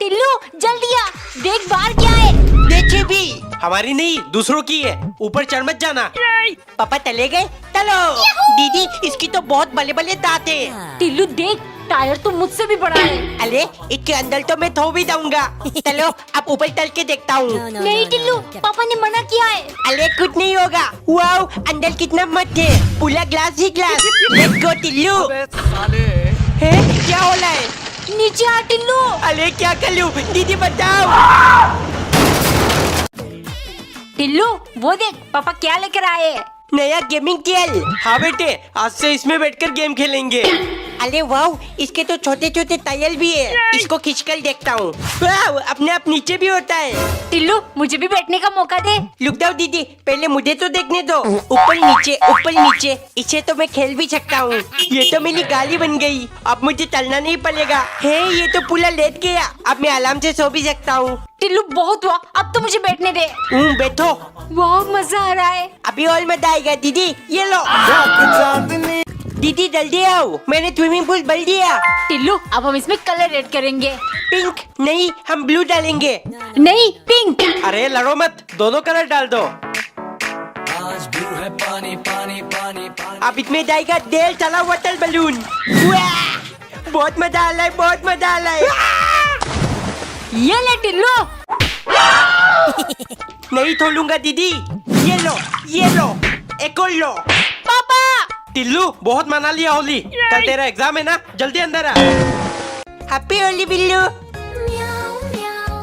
टिल्लू जल्दी आ, देख बाहर क्या है। देखे भी, हमारी नहीं दूसरों की है। ऊपर चढ़ मत जाना। पापा चले गए। चलो दीदी, इसकी तो बहुत बड़े बड़े दांत है। टिल्लू देख, टायर तो मुझसे भी बड़ा है। अरे इसके अंदर तो मैं थो भी दूंगा। चलो अब ऊपर चल के देखता हूँ। नहीं टिल्लू, पापा ने मना किया है। अरे कुछ नहीं होगा। वाओ, अंदर कितना मत है, पूरा glass he glass. Let's go Tillu. है क्या हो रहा है? नीचे आ टिल्लू। अरे क्या कर लूं? दीदी बताओ। टिल्लू वो देख, पापा क्या लेकर आए हैं। नया गेमिंग टेल। हाँ बेटे, आज से इसमें बैठकर गेम खेलेंगे। अरे वाह, इसके तो छोटे छोटे टायर भी है। इसको खींचकर देखता हूँ। वाह, अपने आप नीचे भी होता है। टिल्लू मुझे भी बैठने का मौका दे। रुक जाओ दीदी, पहले मुझे तो देखने दो। ऊपर नीचे, इसे तो मैं खेल भी सकता हूँ। ये तो मेरी गाड़ी बन गई। अब मुझे चलना नहीं पड़ेगा। हे, ये तो पूरा लेट गया। अब मैं आराम से सो भी सकता हूँ। टिल्लू बहुत हुआ, अब तो मुझे बैठने दे। बैठो। वाह मजा आ रहा है। अभी और मजा आएगा दीदी। ये लो दीदी, जल्दी आओ, मैंने स्विमिंग पूल भर दिया। टिल्लू अब हम इसमें कलर ऐड करेंगे। पिंक नहीं, हम ब्लू डालेंगे। नहीं पिंक। अरे लड़ो मत, दोनों कलर डाल दो। अब इसमें जाएगा डेल चला वाटर बलून। बहुत मजा आ रहा है, बहुत मजा आ रहा है। ये ले टिल्लू। नहीं छोड़ूंगा दीदी। ये लो, एक और लो। पापा टिल्लू बहुत मना लिया होली। कल तेरा एग्जाम है ना, जल्दी अंदर आ। हैप्पी होली बिल्लू।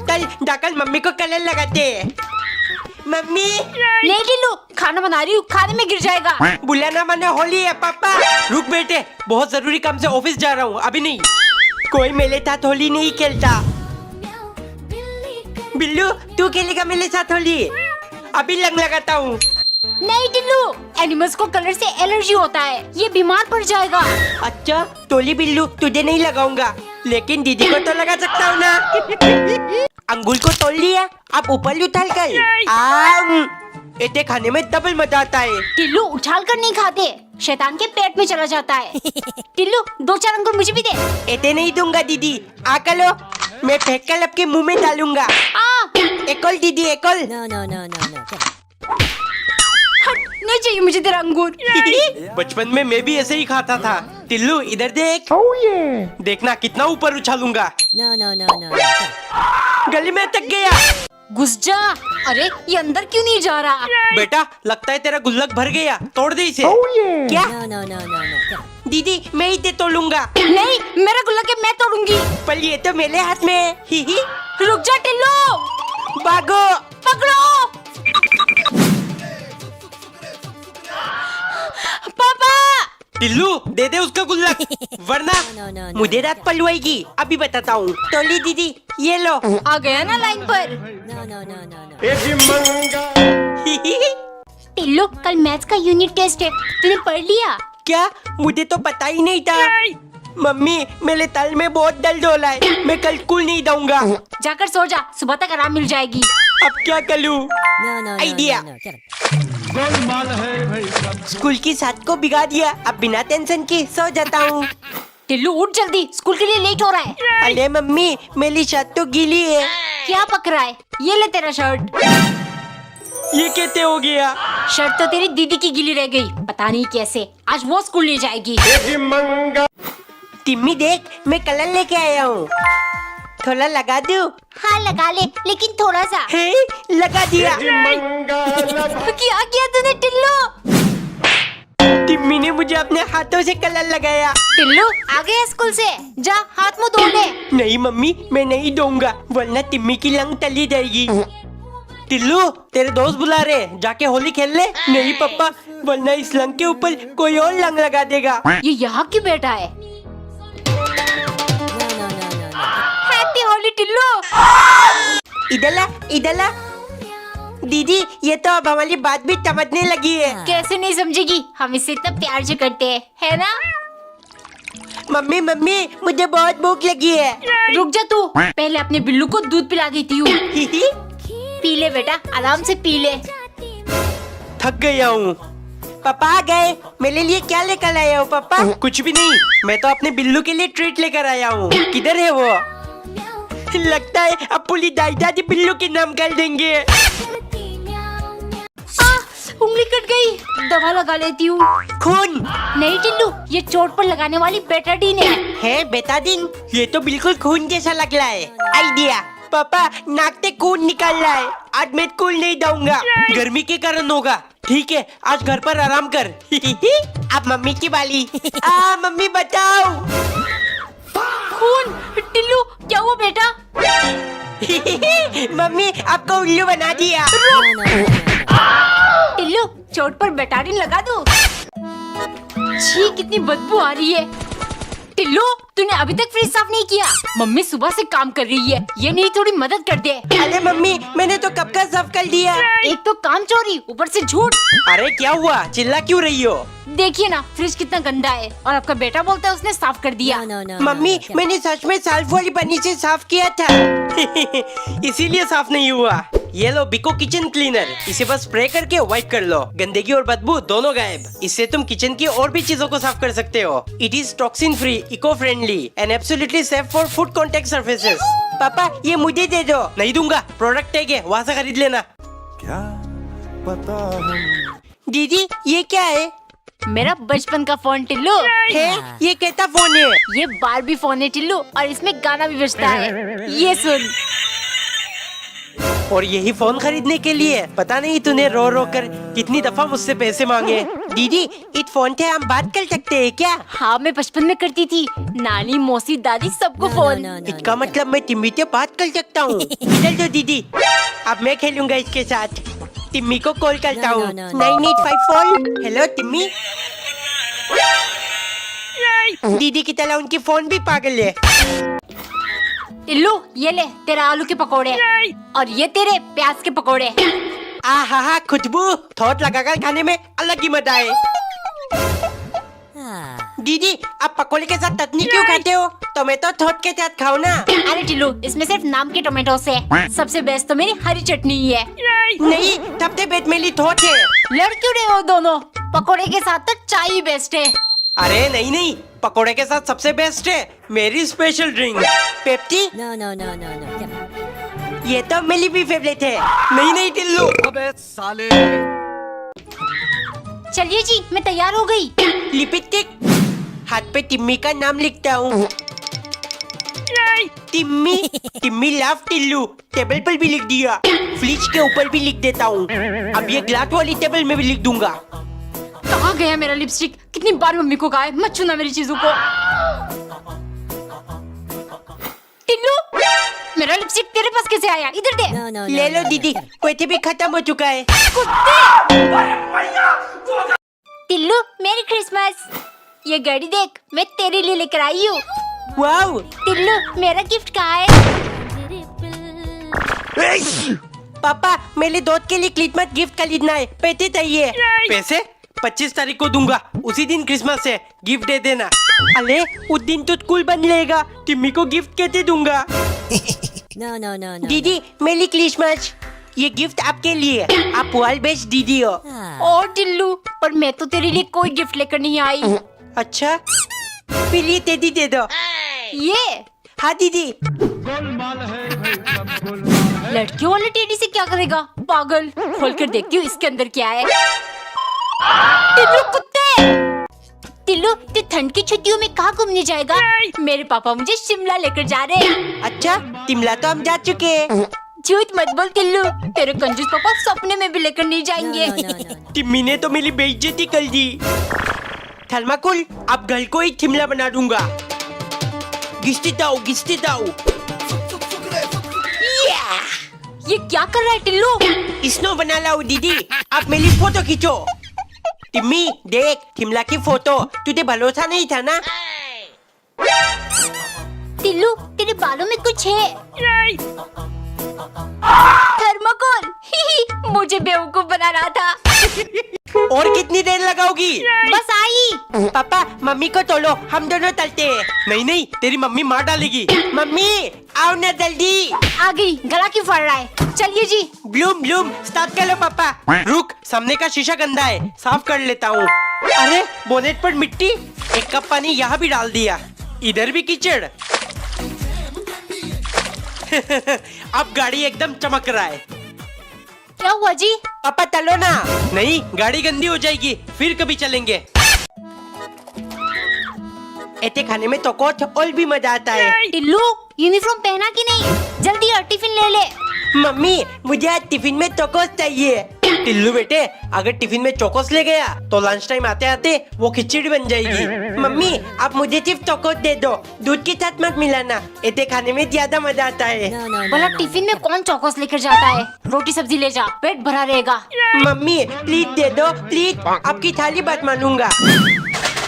कल जाकर मम्मी को कलर लगाते हैं। मम्मी नहीं टिल्लू, खाना बना रही हूँ, खाने में गिर जाएगा। बुलाना माने होली है पापा। रुक बेटे, बहुत जरूरी काम से ऑफिस जा रहा हूँ, अभी नहीं। कोई मेरे साथ होली नहीं खेलता। बिल्लू तू खेलेगा मेरे साथ होली? अभी रंग लगाता हूँ। नहीं टिल्लू, एनिमल्स को कलर से एलर्जी होता है, ये बीमार पड़ जाएगा। अच्छा तोली बिल्लू, तुझे नहीं लगाऊंगा, लेकिन दीदी को तो लगा सकता हूँ ना। अंगूर को तोड़ लिया, अब ऊपर उछाल कर आम। इसे खाने में डबल मजा आता है। टिल्लू उछाल कर नहीं खाते, शैतान के पेट में चला जाता है। टिल्लू 2-4 अंगूर मुझे भी दे। इसे नहीं दूंगा दीदी, आकर लो, मैं फेंक कर आपके मुंह में डालूंगा। एक और दीदी, एक और। हट, नहीं चाहिए मुझे तेरा अंगूर। बचपन में मैं भी ऐसे ही खाता था। टिल्लू इधर देख। देखना कितना ऊपर उछालूंगा। गली में तक गया। घुस जा। अरे ये अंदर क्यों नहीं जा रहा? बेटा लगता है तेरा गुल्लक भर गया, तोड़ दे इसे। क्या? दीदी मैं ही ते तोड़ूंगा। नहीं, मेरा गुल्लक है, मैं तोड़ूंगी। पर ये तो मेरे हाथ में है। ही। रुक जा टिल्लू। भागो। पकड़ो। पापा टिल्लू दे दे उसका गुल्लक, वरना मुझे रात पलवाएगी। अभी बताता हूँ। तोली दीदी, ये लो। आ गया ना लाइन पर। टिल्लू कल मैथ्स का यूनिट टेस्ट है, तूने पढ़ लिया? क्या? मुझे तो पता ही नहीं था। मम्मी मेरे तल में बहुत दर्द हो रहा है, मैं कल स्कूल नहीं जाऊंगा। जाकर सो जा, सुबह तक आराम मिल जाएगी। अब क्या करूं? आइडिया। स्कूल की साथ को बिगाड़ दिया, अब बिना टेंशन के सो जाता हूँ। टिल्लू उठ जल्दी, स्कूल के लिए लेट हो रहा है। अरे मम्मी मेरी शर्ट तो गीली है। क्या पक रहा है? ये ले तेरा शर्ट। ये कैसे हो गया? शर्ट तो तेरी दीदी की गीली रह गई, पता नहीं कैसे। आज वो स्कूल नहीं जाएगी। टिम्मी देख, मैं कलर लेके आया हूँ, थोड़ा लगा दूं? हाँ लगा ले, लेकिन थोड़ा सा। हे, लगा दिया। क्या किया तूने टिल्लू? टिम्मी ने मुझे अपने हाथों से कलर लगाया। टिल्लू आ गया स्कूल से, जा हाथ मुंह धो ले। नहीं मम्मी, मैं नहीं दूंगा, वरना टिम्मी की लंग तली जाएगी। टिल्लू तेरे दोस्त बुला रहे, जाके होली खेल ले। नहीं पापा, वरना इस लंग के ऊपर कोई और लंग लगा देगा। ये यहाँ क्यों बैठा है? हैप्पी होली टिल्लू। इधर ला। दीदी ये तो अब हमारी बात भी समझने लगी है। कैसे नहीं समझेगी, हम इससे इतना प्यार से करते हैं, है ना? मम्मी मुझे बहुत भूख लगी है। रुक जा तू, पहले अपने बिल्लू को दूध पिला देती हूँ। पी ले बेटा, आराम से पी ले। थक गया हूँ। पापा आ गए, मेरे लिए क्या लेकर आए हो पापा? कुछ भी नहीं, मैं तो अपने बिल्लू के लिए ट्रीट लेकर आया हूँ। किधर है वो? लगता है अब पुली दाई दादी बिल्लू के नाम कर देंगे। उंगली कट गई, दवा लगा लेती हूँ। खून नहीं टिल्लू, ये चोट पर लगाने वाली बेटाडीन है बेटाडीन। ये तो बिल्कुल खून जैसा लग रहा है। आइडिया पापा, नाक से खून निकल रहा है। आज मैं स्कूल नहीं जाऊंगा, गर्मी के कारण होगा। ठीक है, आज घर पर आराम कर। अब मम्मी की बारी। मम्मी बताओ। खून। टिल्लू क्या हुआ बेटा? मम्मी आपको उल्लू बना दिया। टिल्लू चोट पर बेटाडीन लगा दो। छी, कितनी बदबू आ रही है। टिल्लू तूने अभी तक फ्रिज साफ नहीं किया। मम्मी सुबह से काम कर रही है, ये नहीं थोड़ी मदद कर दे। अरे मम्मी, मैंने तो कब का साफ कर दिया। एक तो काम चोरी, ऊपर से झूठ। अरे क्या हुआ, चिल्ला क्यों रही हो? देखिए ना, फ्रिज कितना गंदा है और आपका बेटा बोलता है उसने साफ कर दिया। मम्मी, मैंने सच में साल्फ वाली पन्नी से साफ किया था। इसीलिए साफ नहीं हुआ। ये लो बिको किचन क्लीनर, इसे बस स्प्रे करके वाइप कर लो। गंदगी और बदबू दोनों गायब। इससे तुम किचन की और भी चीजों को साफ कर सकते हो। It is toxin free, eco friendly and absolutely safe for food contact surfaces. पापा ये मुझे दे दो। नहीं दूंगा, प्रोडक्ट टैग है, वहाँ से खरीद लेना। क्या पता हम दीदी ये क्या है? मेरा बचपन का फोन टिल्लू है? ये कैसा फोन है? ये बारबी फोन है टिल्लू, और इसमें गाना भी बजता है। ये सुन। और यही फोन खरीदने के लिए पता नहीं तूने रो रो कर कितनी दफा मुझसे पैसे मांगे। दीदी इस फोन से हम बात कर सकते हैं क्या? हाँ, मैं बचपन में करती थी, नानी मौसी दादी सबको फोन। इसका मतलब मैं टिम्मी से बात कर सकता हूँ। चल दो दीदी, अब मैं खेलूंगा इसके साथ। टिम्मी को कॉल करता हूँ। 9854। हेलो टिम्मी। दीदी की तरह उनकी फोन भी पागल है। टिल्लू ये ले तेरा आलू के पकोड़े, और ये तेरे प्याज के पकोड़े। आहा खुशबू, थोट लगाकर खाने में अलग ही मजा है। दीदी आप पकोड़े के साथ चटनी क्यों खाते हो? टोमेटो थोट के साथ खाओ ना। अरे टिल्लू, इसमें सिर्फ नाम के टोमेटो से सबसे बेस्ट तो मेरी हरी चटनी ही है। नहीं, सबसे बेस्ट मेरी थोट है। लड़ क्यों रहे हो दोनों? पकोड़े के साथ तो चाय ही बेस्ट है। अरे नहीं नहीं, पकोड़े के साथ सबसे बेस्ट है मेरी स्पेशल ड्रिंक पेप्सी। No. ये तो मेरी भी फेवरेट है। नहीं नहीं टिल्लू। अबे साले। चलिए जी, मैं तैयार हो गई। लिपस्टिक, हाथ पे टिम्मी का नाम लिखता हूँ। टिम्मी, टिम्मी लव टिल्लू। टेबल पर भी लिख दिया, फ्रिज के ऊपर भी लिख देता हूँ। अब ये ग्लास वाली टेबल में भी लिख दूंगा। कहाँ गया मेरा लिपस्टिक? कितनी बार मम्मी को कहा है मत छूना मेरी चीजों को। टिल्लू, मेरा लिपस्टिक तेरे पास कैसे आया? इधर दे। No. ले लो दीदी, वैसे भी खत्म हो चुका है। टिल्लू मेरी क्रिसमस, ये घड़ी देख, मैं तेरे लिए लेकर आई हूँ। वाओ, टिल्लू मेरा गिफ्ट कहाँ है? पापा मेरे दोस्त के लिए क्रिसमस गिफ्ट खरीदना है, पैसे चाहिए। पैसे 25 तारीख को दूंगा, उसी दिन क्रिसमस है, गिफ्ट दे देना। अरे उस दिन तो स्कूल बंद रहेगा, टिम्मी को गिफ्ट कैसे दूंगा? No. दीदी मेरी क्रिसमस, ये गिफ्ट आपके लिए। आप वर्ल्ड बेस्ट दीदी हो। ओ टिल्लू, पर मैं तो तेरे लिए कोई गिफ्ट लेकर नहीं आई। अच्छा, फिर ये टेडी दे दो। ये हाँ दीदी। लड़कियों वाले टेडी से क्या करेगा पागल? खोल कर देखती हूँ इसके अंदर क्या है। टिल्लू कुत्ते! टिल्लू तू ठंड की छुट्टियों में कहाँ घूमने जाएगा? मेरे पापा मुझे शिमला लेकर जा रहे हैं। अच्छा, शिमला तो हम जा चुके हैं। झूठ मत बोल टिल्लू, तेरे कंजूस पापा सपने में भी लेकर नहीं जाएंगे। No. टिम्मी ने तो मेरी बेइज्जती कर दी। थर्माकोल, अब घर को ही शिमला बना दूंगा। गिस्ती दाओ। ये क्या कर रहा है टिल्लू? स्नो बना लाओ दीदी, आप मेरी फोटो खींचो। टिम्मी देख शिमला की फोटो, तुझे भरोसा नहीं था ना? टिल्लू तेरे बालों में कुछ है। थर्माकोल। मुझे बेवकूफ बना रहा था। और कितनी देर लगाओगी? बस आई। पापा मम्मी को तोलो, हम दोनों तलते हैं। नहीं, तेरी मम्मी मार डालेगी। मम्मी आओ ना जल्दी। आ गई, गला क्यों फड़ रहा है? चलिए जी। ब्लूम स्टार्ट कर लो पापा। रुक, सामने का शीशा गंदा है, साफ कर लेता हूँ। अरे बोनेट पर मिट्टी, एक कप पानी यहाँ भी डाल दिया, इधर भी कीचड़। अब गाड़ी एकदम चमक रहा है। क्या हुआ जी? पापा चलो ना। नहीं, गाड़ी गंदी हो जाएगी, फिर कभी चलेंगे। ऐसे खाने में तो कुछ और भी मजा आता है। टिल्लू, यूनिफॉर्म पहना कि नहीं? जल्दी और टिफिन ले ले। मम्मी, मुझे आज टिफिन में चोकोस चाहिए। टिल्लू बेटे, अगर टिफिन में चोकोस ले गया तो लंच टाइम आते आते वो खिचड़ी बन जाएगी। मम्मी, आप मुझे सिर्फ चोकोस दे दो, दूध के साथ मत मिलाना, ऐसे खाने में ज्यादा मजा आता है। No, no, बोला no, no. टिफिन में कौन चौकोस लेकर जाता है? रोटी सब्जी ले जा, पेट भरा रहेगा। मम्मी प्लीज दे दो, प्लीज, आपकी थाली बात मानूंगा।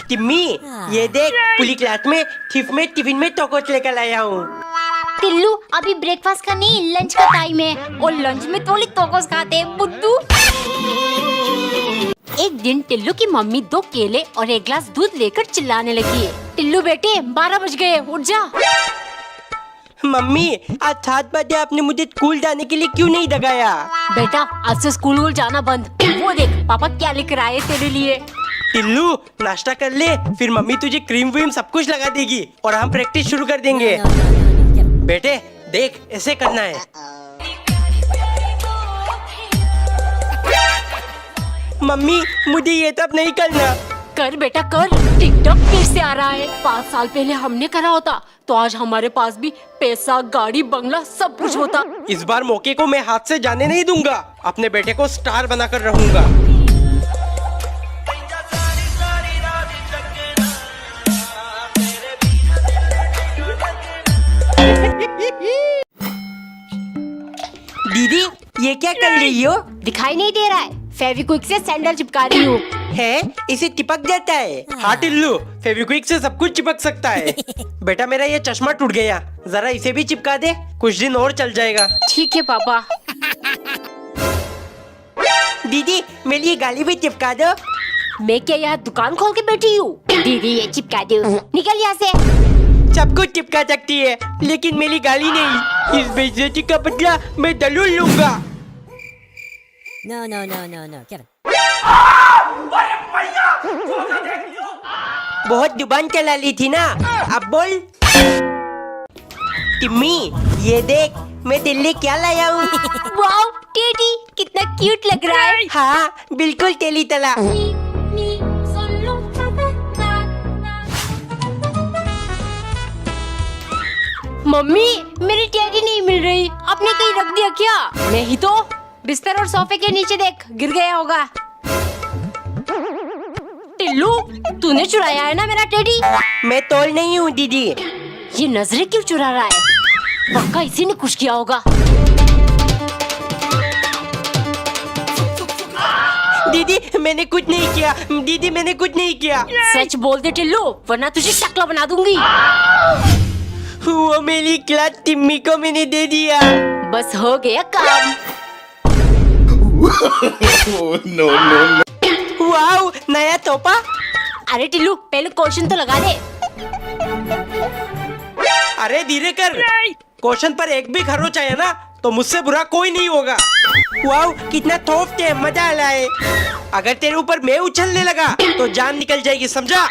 टिम्मी, ये देख, पूरी क्लास में सिर्फ मैं टिफिन में चोकोस लेकर आया हूँ। टिल्लू, अभी ब्रेकफास्ट का नहीं, लंच का टाइम है और लंच में थोड़ी चौकोस खाते हैं बुद्धू। एक दिन टिल्लू की मम्मी 2 केले और 1 गिलास दूध लेकर चिल्लाने लगी। टिल्लू बेटे, 12 बज गए, उठ जा। मम्मी, आज 7 बजे आपने मुझे स्कूल जाने के लिए क्यों नहीं जगाया? बेटा, आज से स्कूल जाना बंद। वो देख पापा क्या लेकर आए तेरे लिए। टिल्लू, नाश्ता कर ले, फिर मम्मी तुझे क्रीम व्रीम सब कुछ लगा देगी और हम प्रैक्टिस शुरू कर देंगे। No, no, no, no. बेटे देख, ऐसे करना है। मम्मी, मुझे ये सब नहीं करना। कर बेटा कर, टिकटॉक फिर से आ रहा है। 5 साल पहले हमने करा होता तो आज हमारे पास भी पैसा, गाड़ी, बंगला सब कुछ होता। इस बार मौके को मैं हाथ से जाने नहीं दूंगा, अपने बेटे को स्टार बनाकर रहूंगा। दीदी, ये क्या कर रही हो? दिखाई नहीं दे रहा है? फेविक्विक से सैंडल चिपका रही हूँ। है, इसे चिपक जाता है। हाँ टिल्लू, फेविक्विक से सब कुछ चिपक सकता है। बेटा, मेरा ये चश्मा टूट गया, जरा इसे भी चिपका दे, कुछ दिन और चल जाएगा। ठीक है पापा। दीदी, मेरी ये गाली भी चिपका दो। मैं क्या यहाँ दुकान खोल के बैठी हूँ? दीदी ये चिपका दो, निकल यहाँ से। सब कुछ चिपका सकती है, लेकिन मेरी गाली नहीं। इस बेइज्जती का बदला मैं जरूर लूंगा। No, no, no, no, no. Kevin. बहुत जुबान चला ली थी ना, अब बोल। टिम्मी, ये देख, मैं दिल्ली क्या लाया हूँ। वाओ टेडी, कितना क्यूट लग रहा है। हाँ, बिल्कुल तेली तला। मम्मी, मेरी टेडी नहीं मिल रही, आपने कहीं रख दिया क्या? नहीं तो बिस्तर और सोफे के नीचे देख, गिर गया होगा। टिल्लू, तूने चुराया है ना मेरा टेडी? मैं तोल नहीं हूँ दीदी। ये नजरें क्यों चुरा रहा है? पक्का इसी ने कुछ किया होगा। दीदी, मैंने कुछ नहीं किया। दीदी, मैंने कुछ नहीं किया। सच बोल दे टिल्लू, वरना तुझे टकला बना दूंगी। वो मेरी क्लास टिम्मी को मैंने दे दिया। बस हो गया काम। no, no. वाओ, नया तोहफा। अरे टिल्लू, पहले क्वेश्चन तो लगा दे। अरे धीरे कर, क्वेश्चन पर एक भी खरोच आया ना तो मुझसे बुरा कोई नहीं होगा। वाओ, कितना थोपते हैं, मजा आ रहा है। अगर तेरे ऊपर मैं उछलने लगा तो जान निकल जाएगी, समझा?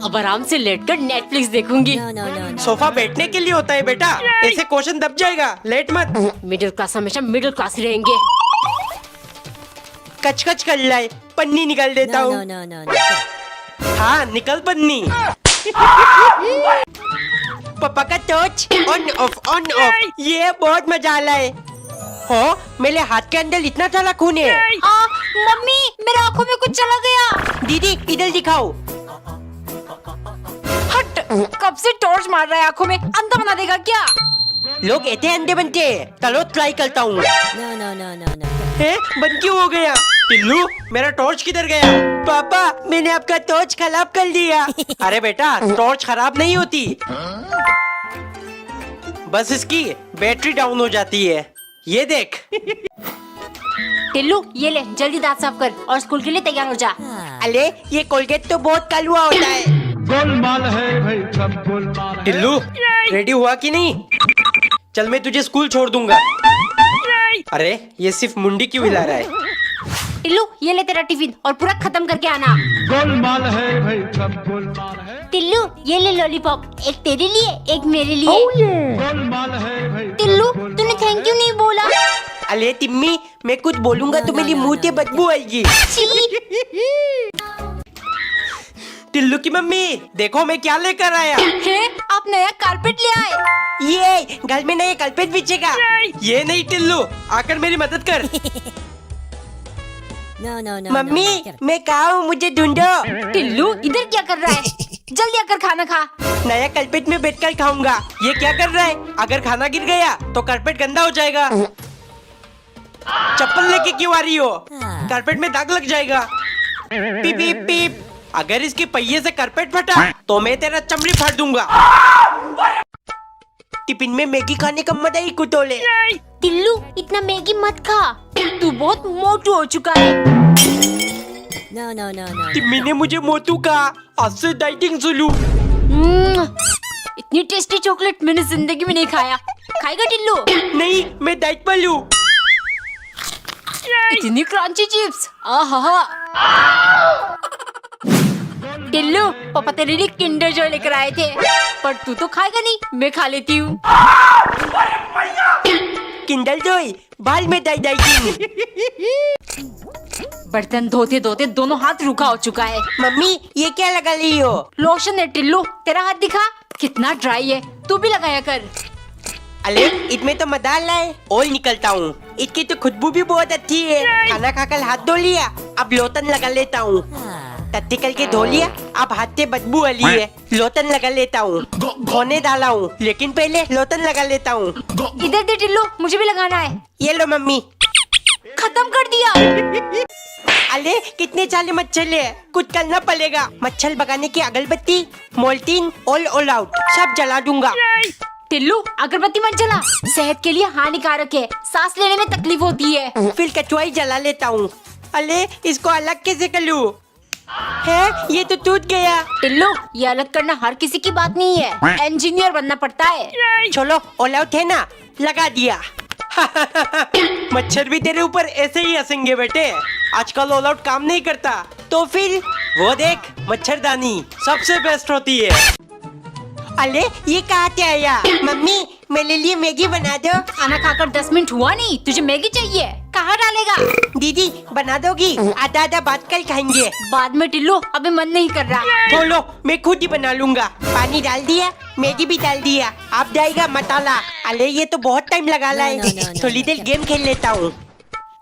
अब आराम से लेटकर नेटफ्लिक्स देखूंगी। No, no, no, no. Sofa बैठने के लिए होता है बेटा, ऐसे क्वेश्चन दब जाएगा, लेट मत। मिडिल क्लास हमेशा मिडिल क्लास ही रहेंगे। कच-कच कर लाए, पन्नी निकाल देता No, हूँ। no, no, no, no. हाँ, निकल पन्नी। पापा का टॉर्च ऑन ऑफ, ये बहुत मजा आ रहा है। हो, मेरे हाथ के अंदर इतना सारा खून है। मम्मी, मेरे आंखों में कुछ चला गया। दीदी, इधर दिखाओ। हट, कब से टॉर्च मार रहा है आंखों में, अंधा बना देगा क्या? लोग ऐसे अंधे बनते हैं। चलो ट्राई करता हूँ। No, no, no, no, no. बंद क्यों हो गया? टिल्लू, मेरा टॉर्च किधर गया? पापा, मैंने आपका टॉर्च खराब कर दिया। अरे बेटा, टॉर्च खराब नहीं होती, बस इसकी बैटरी डाउन हो जाती है। ये देख। टिल्लू, ये ले, जल्दी दांत साफ कर और स्कूल के लिए तैयार हो जा। अरे, ये कोलगेट तो बहुत कड़वा होता है। गोलमाल है भाई, सब गोलमाल है। टिल्लू, रेडी हुआ कि नहीं? चल, मैं तुझे स्कूल छोड़ दूंगा। अरे, ये सिर्फ मुंडी क्यों हिला रहा है? टिल्लू, ये ले तेरा टिफिन और पूरा खत्म करके आना। गोलमाल है भाई, सब गोलमाल है। टिल्लू ये ले लॉलीपॉप, एक तेरे लिए एक मेरे लिए। गोलमाल है भाई टिल्लू तूने थैंक यू नहीं बोला। अरे तिम्मी, मैं कुछ बोलूंगा तो मेरी मुंह से बदबू आएगी। छी। टिल्लू की मम्मी, देखो मैं क्या लेकर आया। है आप नया कारपेट ले आए। ये घर में नया कारपेट बिछेगा। ये नहीं टिल्लू, आकर मेरी मदद कर। No, no, no. Mummy, No, get it. मैं कहा हूँ, मुझे ढूंढो। टिल्लू इधर क्या कर रहा है? जल्दी आकर खाना खा। नया कारपेट में बैठकर खाऊंगा। ये क्या कर रहा है? अगर खाना गिर गया तो कारपेट गंदा हो जाएगा। चप्पल लेके क्यों आ रही हो? कारपेट में दाग लग जाएगा। पीप पीप पीप। अगर इसके पहिए से कारपेट फटा तो मैं तेरा चमड़ी फाड़ दूंगा। टिफिन में मैगी खाने का मजा ही कुछ ले। टिल्लू इतना मैगी मत खा, तू बहुत मोटू हो चुका है। No, no, no, no. Timmy ने मुझे मोटू कहा, आज से डाइटिंग शुरू। इतनी टेस्टी चॉकलेट मैंने जिंदगी में नहीं खाया। खाएगा टिल्लू? नहीं, मैं डाइट पर हूँ। इतनी क्रंची चिप्स, आहा। टिल्लू पापा तेरे लिए किंडर जॉय लेकर आए थे, पर तू तो खाएगा नहीं, मैं खा लेती हूँ। किंडल जॉय, बाल में डाइटिंग। बर्तन धोते धोते दोनों हाथ रूखा हो चुका है। मम्मी, ये क्या लगा रही हो? लोशन है टिल्लू, तेरा हाथ दिखा कितना ड्राई है, तू भी लगाया कर। अरे इसमें तो मदाल है, ऑयल निकलता हूँ। इसकी तो खुशबू भी बहुत अच्छी है। खाना खाकर हाथ धो लिया, अब लोशन लगा लेता हूँ। टट्टी करके धो लिया, अब हाथ से बदबू वाली है। लोशन लगा लेता हूँ। धोने डाला हूँ, लेकिन पहले लोशन लगा लेता हूँ। इधर दे टिल्लू, मुझे भी लगाना है। ये लो मम्मी। खत्म कर दिया। अरे कितने सारे मच्छर है, कुछ करना पड़ेगा। मच्छर भगाने की अगरबत्ती, मोल्टीन, ऑल आउट सब जला दूंगा। टिल्लू अगरबत्ती मत जला, सेहत के लिए हानिकारक है, सांस लेने में तकलीफ होती है। फिर कचुआई जला लेता हूँ। अरे इसको अलग कैसे कर लूं? है ये तो टूट गया। टिल्लू ये अलग करना हर किसी की बात नहीं है, इंजीनियर बनना पड़ता है। चलो ऑल आउट है ना, लगा दिया। मच्छर भी तेरे ऊपर ऐसे ही हंसेंगे बेटे। आजकल ऑल आउट काम नहीं करता, तो फिर वो देख, मच्छरदानी सबसे बेस्ट होती है। अरे ये कहाँ से आया? मम्मी मेरे लिए मैगी बना दो। खाना खाकर 10 मिनट हुआ नहीं, तुझे मैगी चाहिए? कहाँ डालेगा? दीदी बना दोगी? आधा आधा बात कर खाएंगे। बाद में टिल्लू, अभी मन नहीं कर रहा। बोलो, मैं खुद ही बना लूंगा। पानी डाल दिया, मैगी भी डाल दिया, अब जाएगा मसाला। अरे ये तो बहुत टाइम लगा रहा No, no, no, है। no, थोड़ी देर गेम खेल लेता हूँ।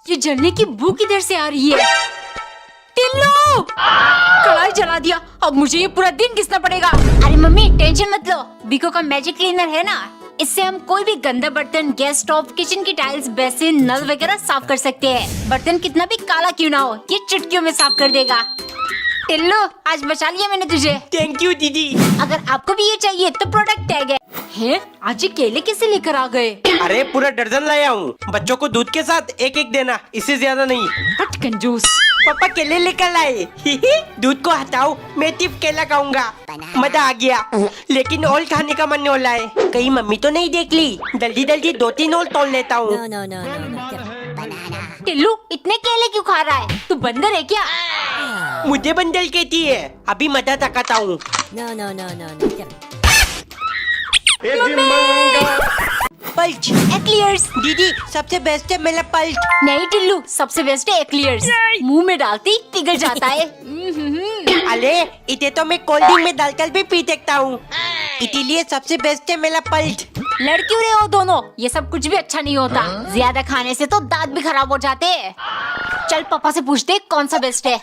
ये जलने की भूख किधर से आ रही है? टिल्लू कढ़ाई जला दिया, अब मुझे ये पूरा दिन घिसना पड़ेगा। अरे मम्मी टेंशन मत लो, बिको का मैजिक क्लीनर है ना, इससे हम कोई भी गंदा बर्तन, गैस स्टोव, किचन की टाइल्स, बेसिन, नल वगैरह साफ कर सकते हैं। बर्तन कितना भी काला क्यों ना हो, ये चुटकियों में साफ कर देगा। टिल्लू आज बचा लिया मैंने तुझे। थैंक यू दीदी। अगर आपको भी ये चाहिए तो प्रोडक्ट टैग है। आज ये केले कैसे लेकर आ गए? अरे पूरा दर्जन लाया हूँ। बच्चों को दूध के साथ एक एक देना, इससे ज्यादा नहीं। हट कंजूस। पापा केले लेकर लाए। दूध को हटाओ, मैं सिर्फ केला खाऊंगा। मजा आ गया, लेकिन और खाने का मन हो रहा है। कहीं मम्मी तो नहीं देख ली? जल्दी जल्दी 2-3 और तोड़ लेता हूँ। No, no, no, no, no. Get it. Tillu इतने केले क्यों खा रहा है? तू बंदर है क्या? मुझे बंदर कहती है, अभी मजा तकाता हूँ। No, no, no, no, no. Get it. पल्च एक्लियर्स। दीदी सबसे बेस्ट है मेरा पल्च। नहीं टिल्लू, सबसे बेस्ट है एक्लियर्स। मुंह में डालते ही पिघल जाता है। अरे इसे तो मैं कोल्ड ड्रिंक में डालकर भी पी सकता हूँ, इसीलिए सबसे बेस्ट है मेरा पल्च। लड़ क्यों रहे हो दोनों? ये सब कुछ भी अच्छा नहीं होता, ज्यादा खाने से तो दांत भी खराब हो जाते हैं। चल पापा से पूछते कौन सा बेस्ट है।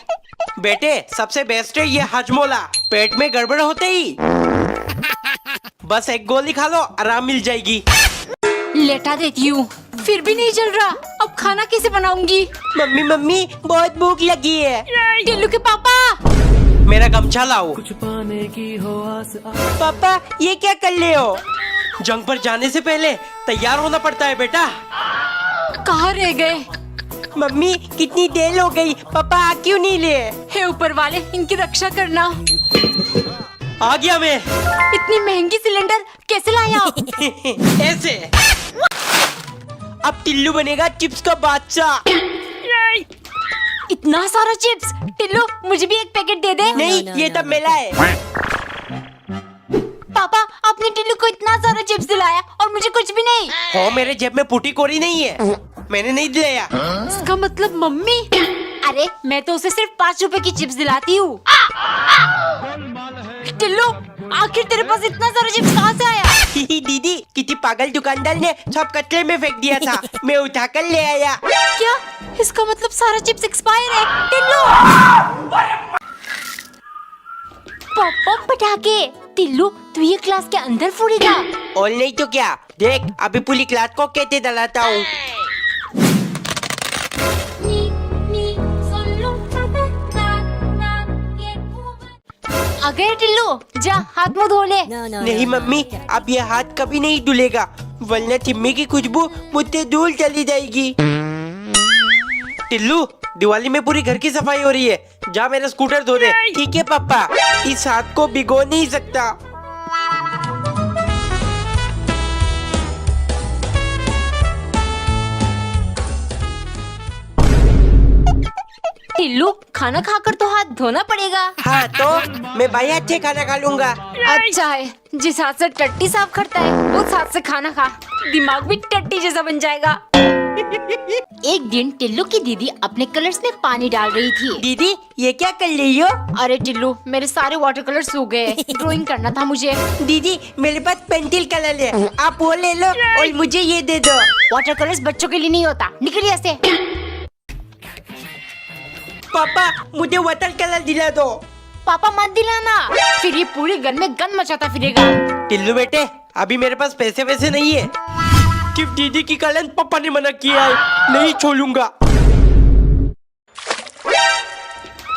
बेटे सबसे बेस्ट है ये हाजमोला। पेट में गड़बड़ होते ही बस एक गोली खा लो, आराम मिल जाएगी। लेटा देती हूँ, फिर भी नहीं जल रहा। अब खाना कैसे बनाऊंगी? मम्मी मम्मी बहुत भूख लगी है। टिल्लू के पापा, मेरा गमछा लाओ। पापा ये क्या कर रहे हो? जंग पर जाने से पहले तैयार होना पड़ता है बेटा। कहाँ रह गए? मम्मी कितनी देर हो गई, पापा आ क्यों नहीं ले? हे ऊपर वाले, इनकी रक्षा करना। आ गया मैं। इतनी महंगी सिलेंडर कैसे लाया? ऐसे अब टिल्लू बनेगा चिप्स का बादशाह। इतना सारा चिप्स। टिल्लू मुझे भी एक पैकेट दे दे। नहीं no, ये no, तब no. मेरा है। तुमने टिल्लू को इतना सारा चिप्स दिलाया और मुझे कुछ भी नहीं। हो मेरे जेब में पुटी कोरी नहीं है, मैंने नहीं दिलाया। इसका मतलब मम्मी। अरे मैं तो उसे सिर्फ 5 रुपए की चिप्स दिलाती हूँ। टिल्लू आखिर तेरे पास इतना सारा चिप्स कहाँ से आया? दीदी किसी पागल दुकानदार ने सब कचरे में फेंक दिया था, मैं उठा कर ले आया। क्या? इसका मतलब सारा चिप्स एक्सपायर है। टिल्लू पापा पटाखे। टिल्लू तू ये क्लास के अंदर फोड़ेगा? और नहीं तो क्या, देख अभी पूरी क्लास को कहते दलाता हूँ। आ गए टिल्लू, जा हाथ मुंह धो ले। No, no, नहीं no, no, mummy, get it. अब ये हाथ कभी नहीं धुलेगा, वरना चिम्मी की खुशबू मुझसे दूर चली जाएगी। टिल्लू दिवाली में पूरी घर की सफाई हो रही है, जा मेरा स्कूटर धो दे। ठीक है पापा, इस हाथ को भिगो नहीं सकता। टिल्लू खाना खाकर तो हाथ धोना पड़ेगा। हाँ तो मैं भाई हाथ से खाना खा लूंगा। अच्छा है, जिस हाथ से टट्टी साफ करता है उस हाथ से खाना खा, दिमाग भी टट्टी जैसा बन जाएगा। एक दिन टिल्लू की दीदी अपने कलर्स में पानी डाल रही थी। दीदी ये क्या कर रही हो? अरे टिल्लू मेरे सारे वाटर कलर सूख गए, ड्राइंग करना था मुझे। दीदी मेरे पास पेंसिल कलर है, आप वो ले लो और मुझे ये दे दो। वाटर कलर्स बच्चों के लिए नहीं होता, निकल यहाँ से। पापा मुझे वाटर कलर दिला दो। पापा मत दिलाना, फिर ये पूरे घर में गंद मचाता फिरेगा। टिल्लू बेटे अभी मेरे पास पैसे वैसे नहीं है, सिर्फ दीदी की कलर पापा ने मना किया है, नहीं छोड़ूंगा।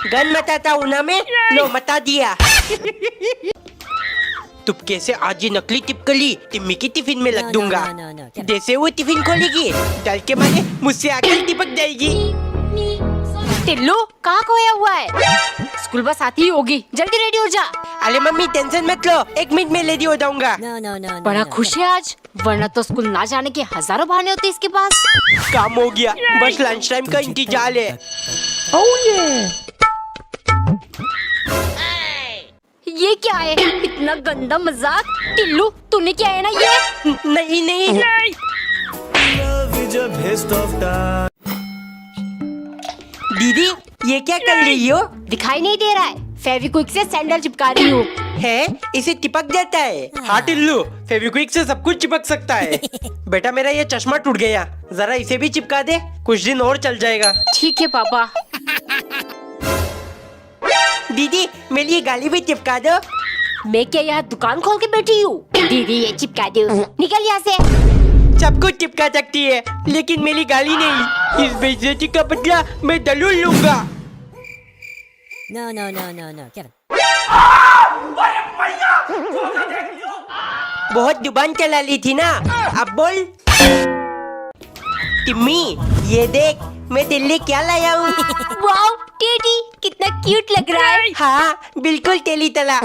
गन मचाता हूँ ना मैं, लो मचा दिया। तुम कैसे आज ये नकली टिपकली टिम्मी की टिफिन में लग No, दूंगा। no, no, no, no. जैसे वो टिफिन खोलेगी डर के मारे मुझसे आकर टिपक जाएगी। टिल्लू कहाँ खोया हुआ है? स्कूल बस आती ही होगी, जल्दी रेडी हो जा। अरे मम्मी टेंशन मत लो, 1 मिनट में रेडी हो जाऊंगा। No, no, no, no. बड़ा no, खुश है आज, वरना तो स्कूल ना जाने के हजारों बहाने होते इसके पास। काम हो गया, बस लंच टाइम का इंतजार है। ये क्या है, इतना गंदा मजाक। टिल्लू तूने क्या है ना ये? नहीं नहीं दीदी ये क्या कर रही हो? दिखाई नहीं दे रहा है, फेविक्विक से सैंडल चिपका रही हूँ। है इसे चिपक जाता है। हाँ टिल्लू फेविक्विक से सब कुछ चिपक सकता है। बेटा मेरा ये चश्मा टूट गया, जरा इसे भी चिपका दे, कुछ दिन और चल जाएगा। ठीक है पापा। दीदी मेरी ये गाली भी चिपका दो। मैं क्या यहाँ दुकान खोल के बैठी हूँ? दीदी ये चिपका दो, निकल यहाँ से। सब कुछ चिपका सकती है लेकिन मेरी गाली नहीं। इस बेइज्जती का बदला मैं जरूर लूंगा। No, no, no, no, no. Get it. बहुत जुबान चला ली थी ना, अब बोल। टिम्मी ये देख मैं दिल्ली क्या लाया हूँ। वाओ टेडी कितना क्यूट लग रहा है। हाँ बिल्कुल तेली तला।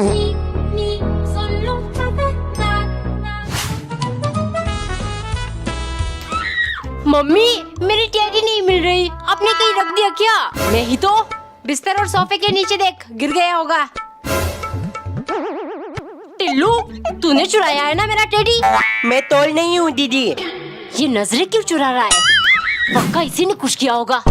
मम्मी मेरी टेडी नहीं मिल रही, आपने कहीं रख दिया क्या? नहीं तो, बिस्तर और सोफे के नीचे देख, गिर गया होगा। टिल्लू तूने चुराया है ना मेरा टेडी? मैं तोल नहीं हूँ दीदी। ये नजरें क्यों चुरा रहा है? पक्का इसी ने कुछ किया होगा।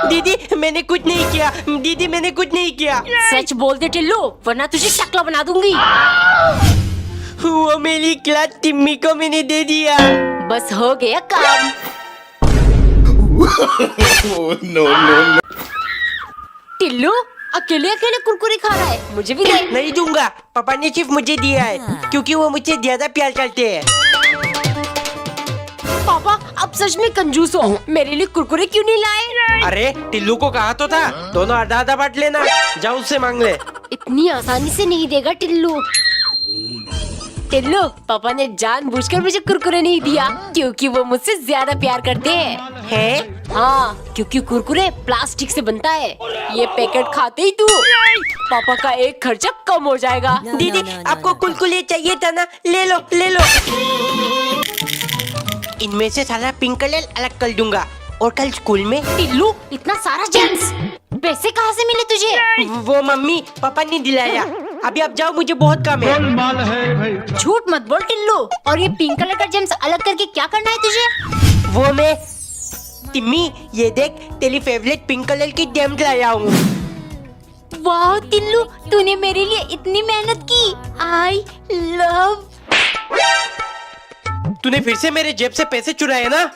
दीदी मैंने कुछ नहीं किया, दीदी मैंने कुछ नहीं किया। सच बोल दे टिल्लू, वरना तुझे टकला बना दूंगी। वो मेरी क्लास टिम्मी को मैंने दे दिया। बस हो गया काम। Oh, no, no, no. Tillu अकेले अकेले कुरकुरे खा रहा है, मुझे भी दे। नहीं दूंगा, पापा ने सिर्फ मुझे दिया है क्योंकि वो मुझे ज्यादा प्यार करते हैं। पापा अब सच में कंजूस हो, मेरे लिए कुरकुरे क्यों नहीं लाए? अरे टिल्लू को कहा तो था, दोनों आधा आधा बांट लेना, जाओ उससे मांग ले। इतनी आसानी से नहीं देगा टिल्लू। टिल्लू पापा ने जानबूझकर मुझे कुरकुरे नहीं दिया क्योंकि वो मुझसे ज्यादा प्यार करते हैं। हैं? हाँ क्योंकि कुरकुरे प्लास्टिक से बनता है, ये पैकेट खाते ही तू पापा का एक खर्चा कम हो जाएगा। No, दीदी no, no, no, आपको no. कुलकुले चाहिए था ना, ले लो ले लो। इनमें से सारा पिंक कलर अलग कर दूंगा और कल स्कूल में। टिल्लू इतना सारा जेम्स, पैसे कहाँ से मिले तुझे? वो मम्मी पापा ने दिलाया। अभी आप जाओ, मुझे बहुत काम है। गोलमाल है भाई सब झूठ मत बोल टिल्लू। और ये पिंक कलर का जेम्स अलग करके क्या करना है तुझे? वो मैं टिम्मी, ये देख तेरी फेवरेट पिंक कलर की जेम लाया हूँ। वाह टिल्लू, तूने मेरे लिए इतनी मेहनत की। I love. तूने फिर से मेरे जेब से पैसे चुराए ना?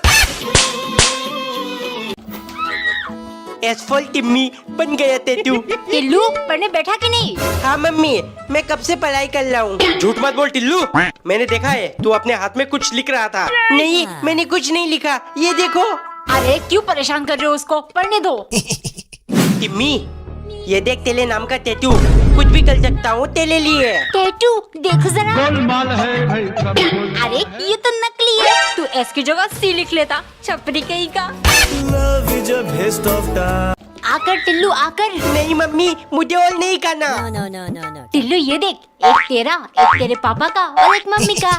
एसफॉल टिम्मी बन गया तेतू। टिल्लू पढ़ने बैठा कि नहीं? हाँ मम्मी, मैं कब से पढ़ाई कर रहा हूँ। झूठ मत बोल टिल्लू, मैंने देखा है तू अपने हाथ में कुछ लिख रहा था। नहीं, मैंने कुछ नहीं लिखा, ये देखो। अरे क्यों परेशान कर रहे हो उसको, पढ़ने दो। टिम्मी, ये देख तेरे नाम का टैटू, कुछ भी कर सकता हूँ तेरे लिए। टैटू देखो जरा। गोलमाल है भाई सब गोलमाल अरे ये तो नकली है, तू एस की जगह सी लिख लेता, छपरी कहीं का। आकर टिल्लू आकर। नहीं मम्मी, मुझे और नहीं करना। No, no, no, no, no. Tillu ये देख, एक तेरा, एक तेरे पापा का और एक मम्मी का।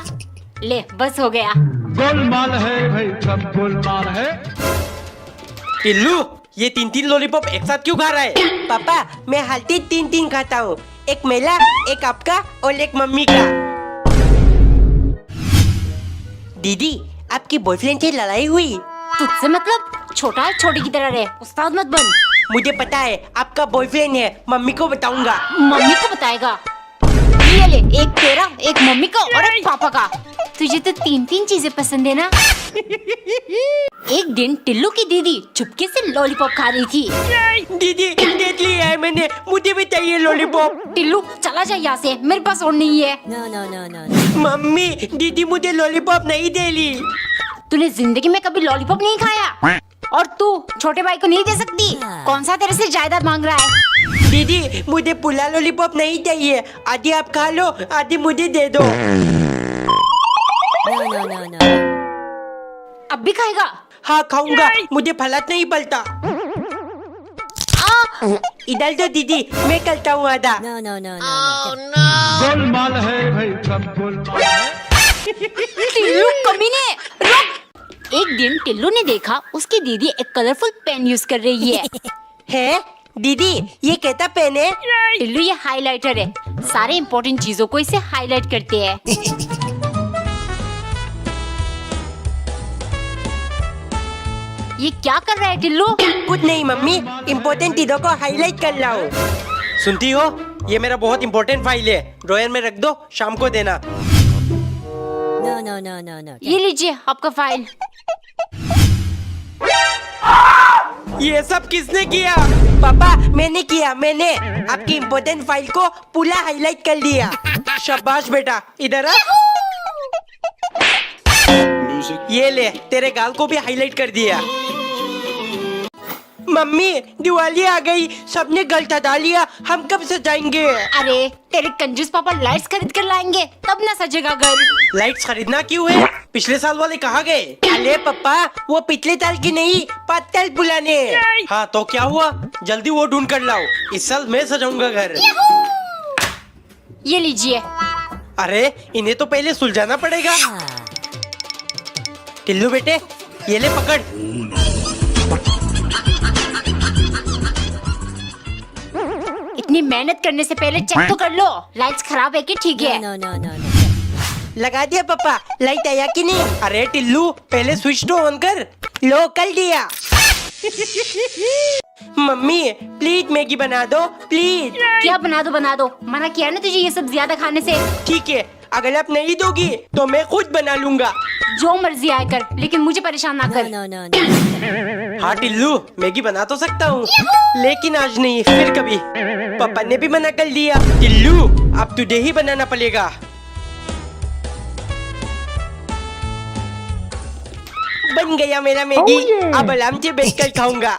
ले बस हो गया। गोलमाल है भाई सब गोलमाल है टिल्लू, ये 3-3 लॉलीपॉप एक साथ क्यों खा रहा है? पापा, मैं हालती 3-3 खाता हूँ, एक मेरा, एक आपका और एक मम्मी का। दीदी, आपकी बॉयफ्रेंड से लड़ाई हुई? तुझसे मतलब? छोटा है छोटी की तरह रहे, उस्ताद मत बन। मुझे पता है आपका बॉयफ्रेंड है, मम्मी को बताऊंगा। मम्मी को बताएगा? ये ले, एक तेरा, एक मम्मी का और एक पापा का। तुझे तो 3-3 चीजें पसंद है ना? एक दिन टिल्लू की दीदी चुपके से लॉलीपॉप खा रही थी। दीदी, देख लिया है मैंने, मुझे भी चाहिए लॉलीपॉप। टिल्लू चला जा यहाँ से, मेरे पास और नहीं है। No, no, no, no, no. Mummy, दीदी मुझे लॉलीपॉप नहीं दे ली। तूने जिंदगी में कभी लॉलीपॉप नहीं खाया? और तू छोटे भाई को नहीं दे सकती? कौन सा तेरे से जायदाद मांग रहा है? दीदी, मुझे पूरा लॉलीपॉप नहीं चाहिए, आधी आप खा लो, आधी मुझे दे दो। No, no, no, no. अब भी खाएगा? हाँ खाऊंगा, मुझे फलत नहीं पलता। इधर दो दीदी, मैं करता हूँ आधा। No, no, no, no, no. Golmaal है भाई सब गोलमाल है टिल्लू कमीने, रुक। एक दिन टिल्लू ने देखा उसकी दीदी एक कलरफुल पेन यूज कर रही है। है दीदी, ये कैसा पेन है? टिल्लू ये हाइलाइटर है, सारे इम्पोर्टेंट चीजों को इसे हाईलाइट करते हैं। ये क्या कर रहा है टिल्लू? कुछ नहीं मम्मी, इम्पोर्टेंट चीजों को हाईलाइट कर रहा हूँ। सुनती हो, ये मेरा बहुत इम्पोर्टेंट फाइल है, ड्रॉयर में रख दो, शाम को देना। No, no, no, no, no. ये लीजिए आपका फाइल। ये सब किसने किया? पापा, मैंने किया, मैंने आपकी इम्पोर्टेंट फाइल को पूरा हाईलाइट कर दिया। शाबाश बेटा, इधर आ। ये ले, तेरे गाल को भी हाईलाइट कर दिया। मम्मी, दिवाली आ गई, सबने घर सजा लिया, हम कब सजाएंगे? अरे तेरे कंजूस पापा लाइट्स खरीद कर लाएंगे, तब ना सजेगा घर। लाइट्स खरीदना क्यों है? पिछले साल वाले कहाँ गए? अरे पापा, वो पिछले साल की नहीं, 5 साल पुराने। हाँ तो क्या हुआ, जल्दी वो ढूंढ कर लाओ, इस साल मैं सजाऊंगा घर। ये लीजिए। अरे इन्हें तो पहले सुलझाना पड़ेगा। टिल्लू बेटे, ये ले पकड़। इतनी मेहनत करने से पहले चेक तो कर लो, लाइट्स खराब है कि ठीक है? No, no, no, no. लगा दिया पापा, लाइट आया कि नहीं? अरे टिल्लू, पहले स्विच तो ऑन कर। लो, कर दिया। मम्मी, प्लीज मैगी बना दो, प्लीज। क्या बना दो, मना किया है ना तुझे ये सब ज्यादा खाने से। ठीक है, अगर आप नहीं दोगी तो मैं खुद बना लूंगा। जो मर्जी आए कर, लेकिन मुझे परेशान ना No, कर। no, no, no. हाँ टिल्लू, मैगी बना तो सकता हूँ, लेकिन आज नहीं, फिर कभी। पापा ने भी मना कर दिया। टिल्लू, अब तुझे ही बनाना पड़ेगा। बन गया मेरा मैगी, अब आराम से बैठकर खाऊंगा।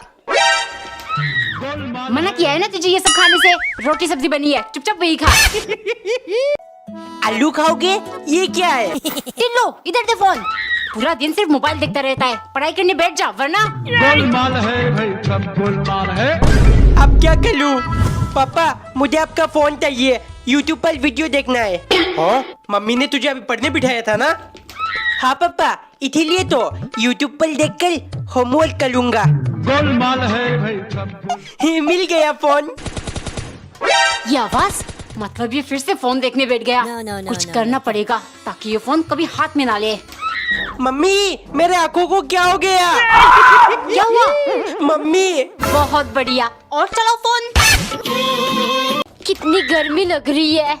मना किया है ना तुझे ये सब खाने से। रोटी सब्जी बनी है, चुपचाप वही खा। आलू खाओगे? ये क्या है? टिल्लू इधर दे फोन। पूरा दिन सिर्फ मोबाइल देखता रहता है, पढ़ाई करने बैठ जा वरना। गोलमाल है भाई सब गोलमाल है अब क्या करूं? पापा, मुझे आपका फोन चाहिए, YouTube पर वीडियो देखना है। हाँ, मम्मी ने तुझे अभी पढ़ने बिठाया था ना? हाँ पापा, इसीलिए तो यूट्यूब पर देखकर होमवर्क करूँगा। गोलमाल है भाई सब। मिल गया फोन। ये आवाज मतलब ये फिर से फोन देखने बैठ गया। No, no, no, कुछ no, करना पड़ेगा ताकि ये फोन कभी हाथ में ना ले। मम्मी, मेरे आंखों को क्या हो गया? क्या हुआ? मम्मी, बहुत बढ़िया। और चलाओ फोन। कितनी गर्मी लग रही है।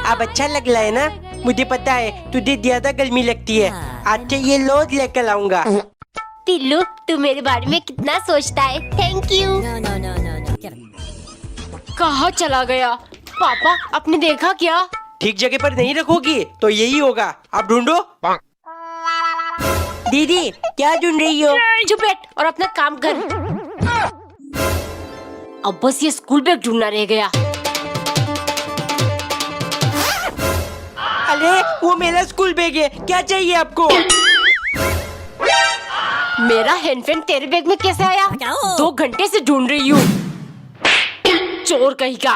अब अच्छा लग रहा है ना? मुझे पता है तुझे ज्यादा गर्मी लगती है। आज से ये रोज लेकर आऊंगा। टिल्लू, तू मेरे बारे में कितना सोचता है। Thank you. No, no, no, no, no. Get it. कहाँ चला गया? पापा, आपने देखा क्या? ठीक जगह पर नहीं रखोगी तो यही होगा। आप ढूंढो। दीदी, क्या ढूंढ रही हो? चुप बैठ और अपना काम कर। अब बस ये स्कूल बैग ढूंढना रह गया। अरे, वो मेरा स्कूल बैग है। क्या चाहिए आपको? मेरा हैंडफोन तेरे बैग में कैसे आया? हटाओ। 2 घंटे से ढूंढ रही हूँ। चोर कहीं का।